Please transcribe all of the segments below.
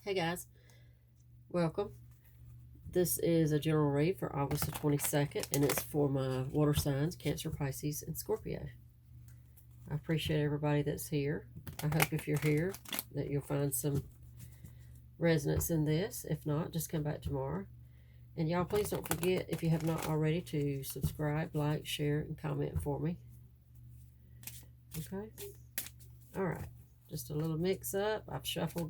Hey guys, welcome. This is a general read for August the 22nd, and it's for my water signs, Cancer, Pisces, and Scorpio. I appreciate everybody that's here. I hope if you're here that you'll find some resonance in this. If not, just come back tomorrow. And y'all, please don't forget, if you have not already, to subscribe, like, share, and comment for me. Okay? All right. Just a little mix up. I've shuffled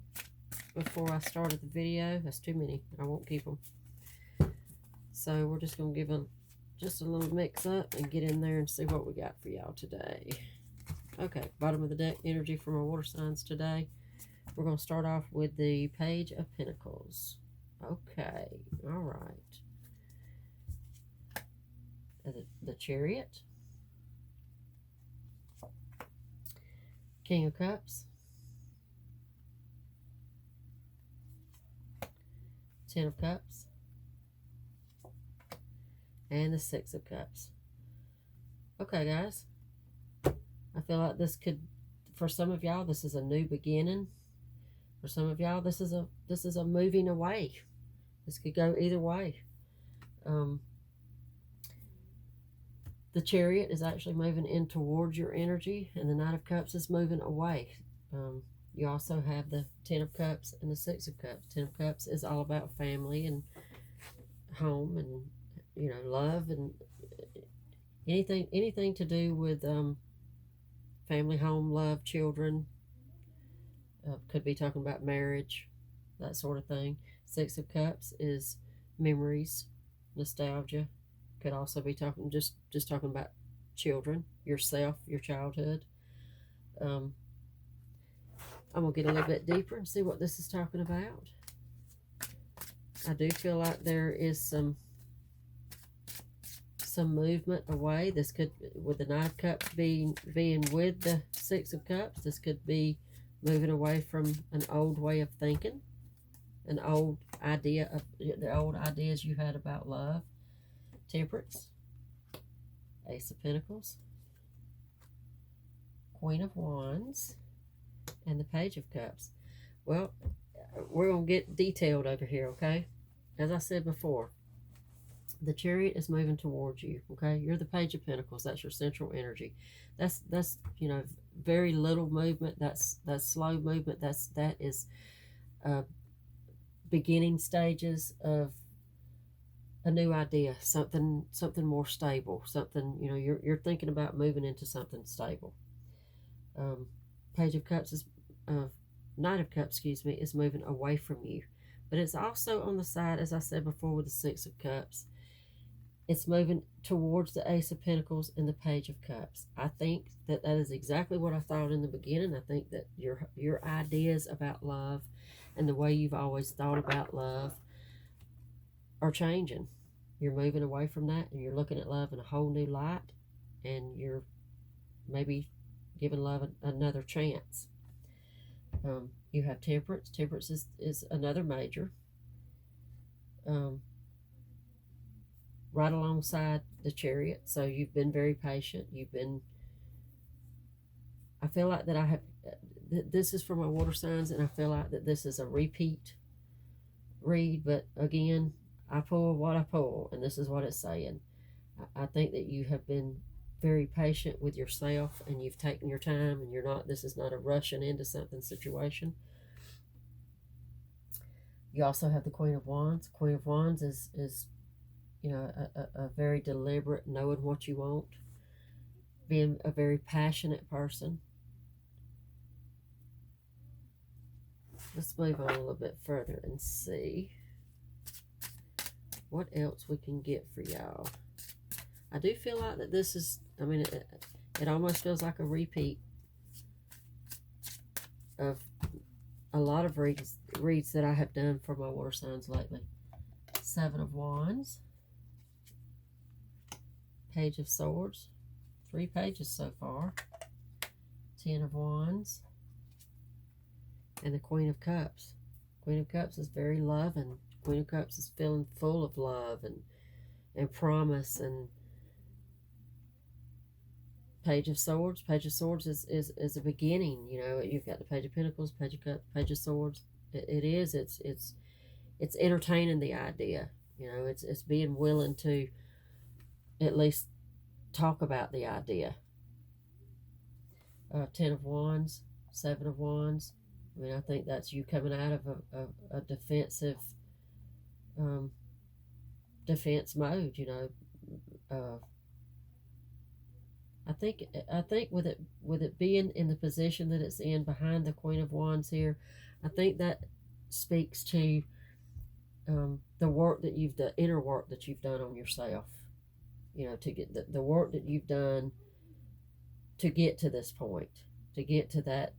before I started the video. That's too many. I won't keep them. So we're just going to give them just a little mix up and get in there and see what we got for y'all today. Okay, bottom of the deck energy from our water signs today. We're going to start off with the Page of Pentacles. Okay, all right. The Chariot. King of Cups. Ten of Cups. And the Six of Cups. Okay, guys. I feel like this could, for some of y'all, this is a new beginning. For some of y'all, this is a moving away. This could go either way. The Chariot is actually moving in towards your energy, and the Knight of Cups is moving away. You also have the Ten of Cups and the Six of Cups. Ten of Cups is all about family and home and, love and anything to do with family, home, love, children. Could be talking about marriage, that sort of thing. Six of Cups is memories, nostalgia. Could also be talking just talking about children, yourself, your childhood. I'm gonna get a little bit deeper and see what this is talking about. I do feel like there is some movement away. This could, with the Nine of Cups being with the Six of Cups, this could be moving away from an old way of thinking, an old idea of the old ideas you had about love. Temperance, Ace of Pentacles, Queen of Wands, and the Page of Cups. Well, we're going to get detailed over here, okay? As I said before, the Chariot is moving towards you, okay? You're the Page of Pentacles. That's your central energy. That's very little movement. That's slow movement. That is beginning stages of a new idea, something more stable, something, you're thinking about moving into something stable. Page of Cups is, Knight of Cups, excuse me, is moving away from you. But it's also on the side, as I said before, with the Six of Cups. It's moving towards the Ace of Pentacles and the Page of Cups. I think that is exactly what I thought in the beginning. I think that your ideas about love and the way you've always thought about love are changing. You're moving away from that and you're looking at love in a whole new light, and you're maybe giving love another chance. You have Temperance. Temperance is another major. Right alongside the Chariot. So you've been very patient. I feel like that I have, this is for my water signs, and I feel like that this is a repeat read, but again, I pull what I pull, and this is what it's saying. I think that you have been very patient with yourself, and you've taken your time, and this is not a rushing into something situation. You also have the Queen of Wands. Queen of Wands is a very deliberate, knowing what you want, being a very passionate person. Let's move on a little bit further and see what else we can get for y'all. I do feel like that this is, it almost feels like a repeat of a lot of reads that I have done for my water signs lately. Seven of Wands, Page of Swords, 3 pages so far, 10 of Wands, and the Queen of Cups. Queen of Cups is very loving. Queen of Cups is feeling full of love and promise. And Page of Swords. Page of Swords is a beginning. You've got the Page of Pentacles, Page of Cups, Page of Swords. It is. It's entertaining the idea. It's being willing to at least talk about the idea. Ten of Wands, Seven of Wands. I mean, I think that's you coming out of a defensive um, defense mode. Uh, I think with it being in the position that it's in behind the Queen of Wands here, I think that speaks to the work that the inner work that you've done on yourself. To get the work that you've done to get to this point, to get to that.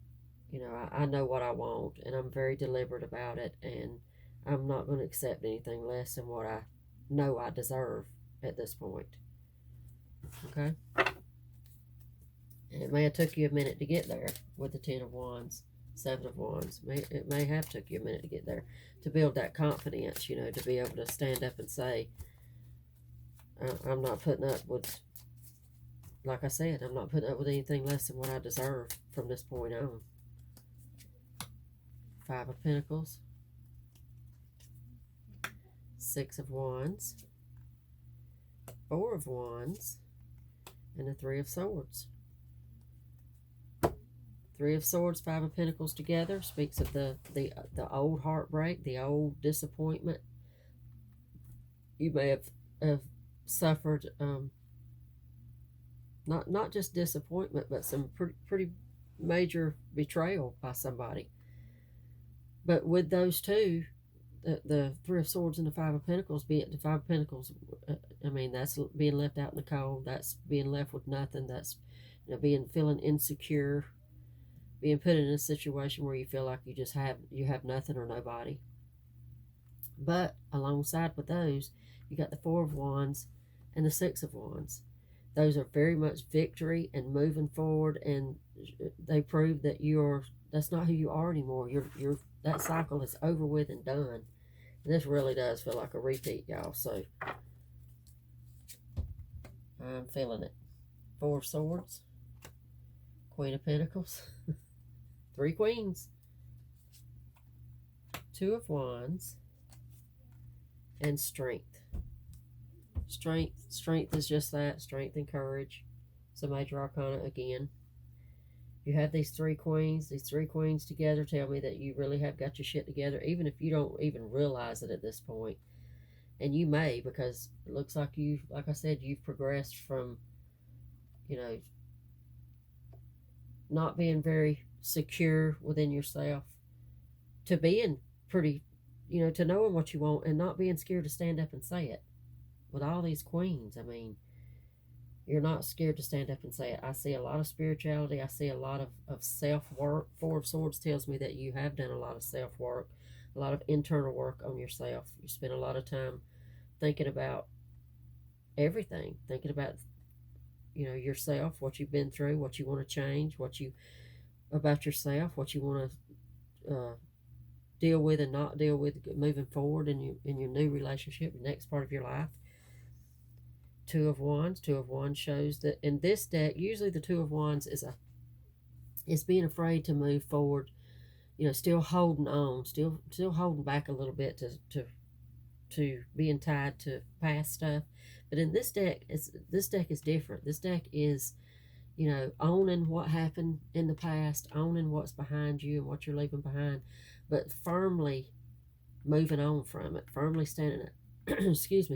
I know what I want, and I'm very deliberate about it, and I'm not going to accept anything less than what I know I deserve at this point. Okay? And it may have took you a minute to get there with the Ten of Wands, Seven of Wands. It may have took you a minute to get there, to build that confidence, to be able to stand up and say, I'm not putting up with, like I said, I'm not putting up with anything less than what I deserve from this point on. Five of Pentacles, Six of Wands, Four of Wands, and the Three of Swords. Three of Swords, Five of Pentacles together speaks of the old heartbreak, the old disappointment. You may have suffered not just disappointment, but some pretty major betrayal by somebody. But with those two, the Three of Swords and the Five of Pentacles, be it the Five of Pentacles, I mean, that's being left out in the cold. That's being left with nothing. That's feeling insecure, being put in a situation where you feel like you have nothing or nobody. But alongside with those, you got the Four of Wands and the Six of Wands. Those are very much victory and moving forward, and they prove that that's not who you are anymore. That cycle is over with and done. And this really does feel like a repeat, y'all. So I'm feeling it. Four of Swords, Queen of Pentacles, Three Queens, Two of Wands, and Strength. Strength is just that, strength and courage. It's a major arcana again. You have these three queens together tell me that you really have got your shit together, even if you don't even realize it at this point. And you may, because it looks like like I said, you've progressed from, not being very secure within yourself to being pretty, to knowing what you want and not being scared to stand up and say it. With all these queens, I mean, you're not scared to stand up and say it. I see a lot of spirituality. I see a lot of self-work. Four of Swords tells me that you have done a lot of self-work, a lot of internal work on yourself. You spend a lot of time thinking about everything, thinking about, yourself, what you've been through, what you want to change, about yourself, what you want to deal with and not deal with moving forward in your new relationship, the next part of your life. Two of Wands. Two of Wands shows that in this deck, usually the Two of Wands is being afraid to move forward, still holding on, still holding back a little bit to being tied to past stuff. But in this deck is different. This deck is, owning what happened in the past, owning what's behind you and what you're leaving behind, but firmly moving on from it, firmly standing up.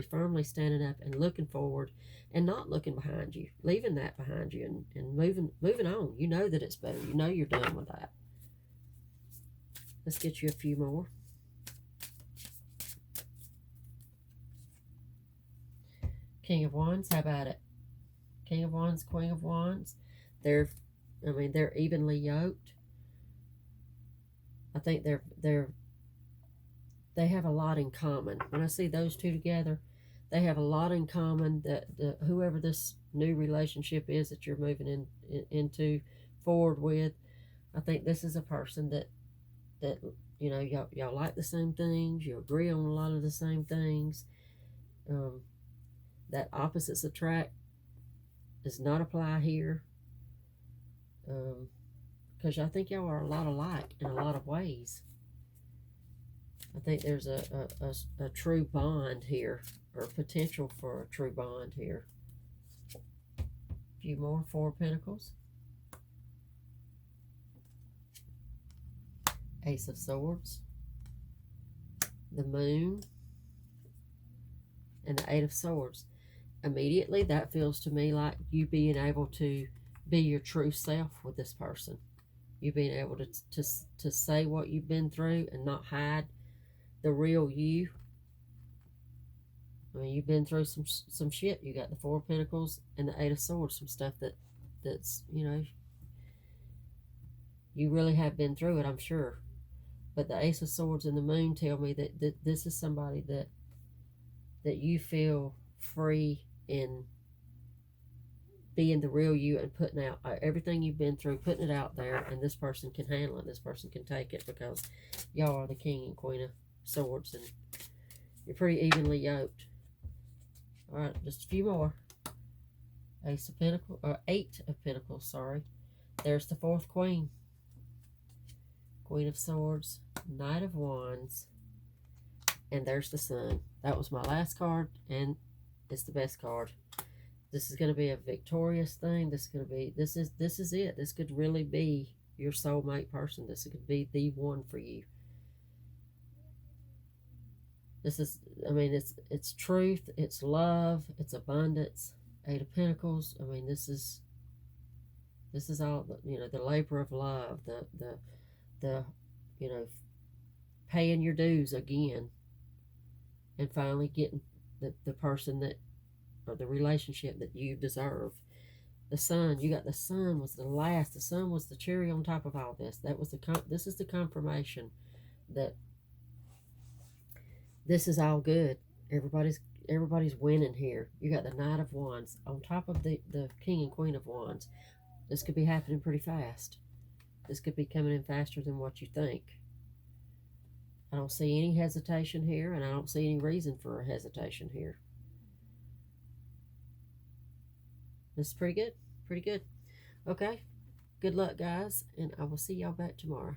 Firmly standing up and looking forward and not looking behind you, leaving that behind you and moving on. You know that it's better. You know you're done with that. Let's get you a few more. King of Wands, how about it? King of Wands, Queen of Wands. They're evenly yoked. I think they have a lot in common. When I see those two together, they have a lot in common. That whoever this new relationship is that you're moving into forward with, I think this is a person that y'all like the same things. You agree on a lot of the same things. That opposites attract does not apply here. Because I think y'all are a lot alike in a lot of ways. I think there's a true bond here, or potential for a true bond here. A few more. Four of Pentacles. Ace of Swords. The Moon. And the Eight of Swords. Immediately, that feels to me like you being able to be your true self with this person. You being able to say what you've been through and not hide the real you. I mean, you've been through some shit. You got the Four of Pentacles and the Eight of Swords, some stuff that's, you know, you really have been through it, I'm sure. But the Ace of Swords and the Moon tell me that this is somebody that you feel free in being the real you and putting out everything you've been through, putting it out there, and this person can handle it. This person can take it, because y'all are the King and Queen of Swords, and you're pretty evenly yoked. All right, just a few more. Ace of Pentacles, or Eight of Pentacles, sorry. There's the fourth Queen. Queen of Swords, Knight of Wands, and there's the Sun. That was my last card, and it's the best card. This is going to be a victorious thing. This is it. This could really be your soulmate person. This could be the one for you. This is, I mean, it's truth, it's love, it's abundance. Eight of Pentacles. I mean, this is all, you know, the labor of love, the you know, paying your dues again, and finally getting the person that, or the relationship that you deserve. The Sun, you got the Sun was the last. The Sun was the cherry on top of all this. That was this is the confirmation that this is all good. Everybody's winning here. You got the Knight of Wands on top of the King and Queen of Wands. This could be happening pretty fast. This could be coming in faster than what you think. I don't see any hesitation here, and I don't see any reason for a hesitation here. This is pretty good. Pretty good. Okay. Good luck, guys, and I will see y'all back tomorrow.